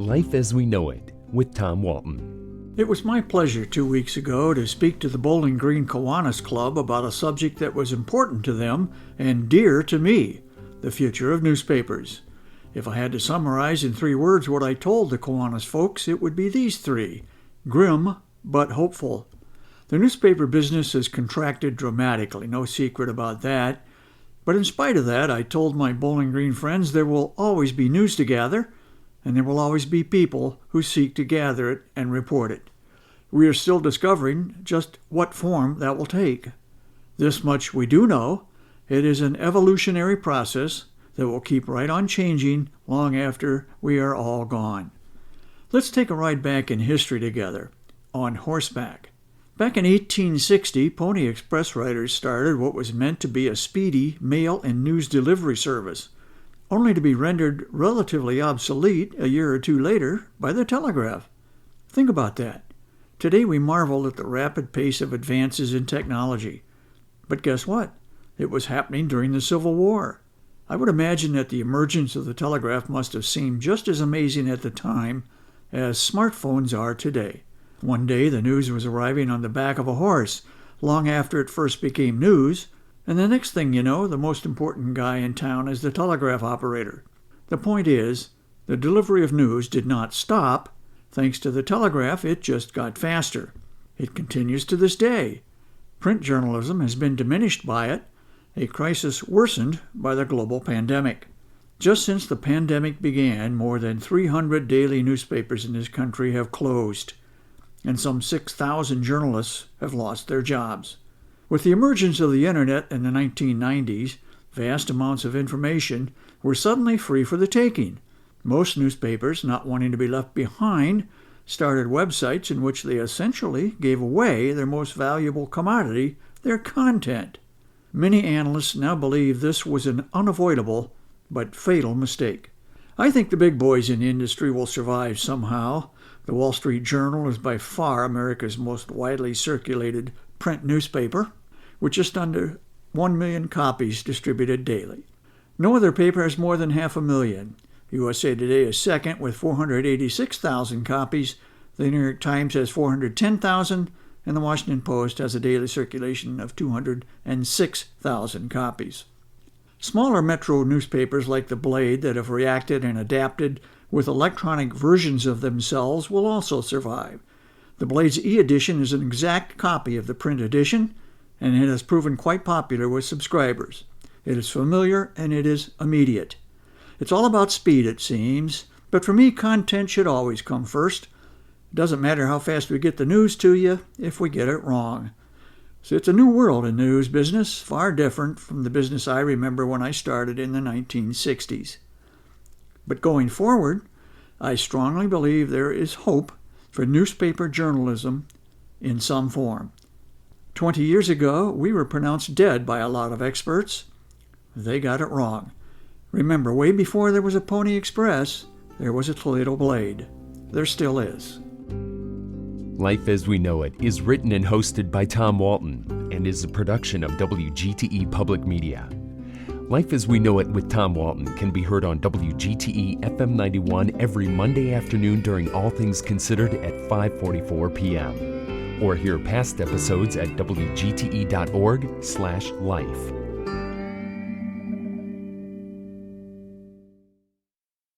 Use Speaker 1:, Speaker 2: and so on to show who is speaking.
Speaker 1: Life as We Know It with Tom Walton.
Speaker 2: It was my pleasure 2 weeks ago to speak to the Bowling Green Kiwanis Club about a subject that was important to them and dear to me, the future of newspapers. If I had to summarize in 3 words what I told the Kiwanis folks, it would be these 3: grim but hopeful. The newspaper business has contracted dramatically, no secret about that. But in spite of that, I told my Bowling Green friends there will always be news to gather, and there will always be people who seek to gather it and report it. We are still discovering just what form that will take. This much we do know: it is an evolutionary process that will keep right on changing long after we are all gone. Let's take a ride back in history together, on horseback. Back in 1860, Pony Express riders started what was meant to be a speedy mail and news delivery service, only to be rendered relatively obsolete a year or 2 later by the telegraph. Think about that. Today we marvel at the rapid pace of advances in technology. But guess what? It was happening during the Civil War. I would imagine that the emergence of the telegraph must have seemed just as amazing at the time as smartphones are today. One day the news was arriving on the back of a horse, long after it first became news, and the next thing you know, the most important guy in town is the telegraph operator. The point is, the delivery of news did not stop. Thanks to the telegraph, it just got faster. It continues to this day. Print journalism has been diminished by it, a crisis worsened by the global pandemic. Just since the pandemic began, more than 300 daily newspapers in this country have closed, and some 6,000 journalists have lost their jobs. With the emergence of the internet in the 1990s, vast amounts of information were suddenly free for the taking. Most newspapers, not wanting to be left behind, started websites in which they essentially gave away their most valuable commodity, their content. Many analysts now believe this was an unavoidable but fatal mistake. I think the big boys in the industry will survive somehow. The Wall Street Journal is by far America's most widely circulated print newspaper, with just under 1 million copies distributed daily. No other paper has more than 500,000. USA Today is second with 486,000 copies. The New York Times has 410,000, and the Washington Post has a daily circulation of 206,000 copies. Smaller metro newspapers like The Blade that have reacted and adapted with electronic versions of themselves will also survive. The Blade's e-edition is an exact copy of the print edition, and it has proven quite popular with subscribers. It is familiar and it is immediate. It's all about speed, it seems, but for me, content should always come first. It doesn't matter how fast we get the news to you if we get it wrong. So it's a new world in the news business, far different from the business I remember when I started in the 1960s. But going forward, I strongly believe there is hope for newspaper journalism in some form. 20 years ago, we were pronounced dead by a lot of experts. They got it wrong. Remember, way before there was a Pony Express, there was a Toledo Blade. There still is.
Speaker 1: Life as We Know It is written and hosted by Tom Walton and is a production of WGTE Public Media. Life as We Know It with Tom Walton can be heard on WGTE FM 91 every Monday afternoon during All Things Considered at 5:44 p.m. or hear past episodes at wgte.org/life.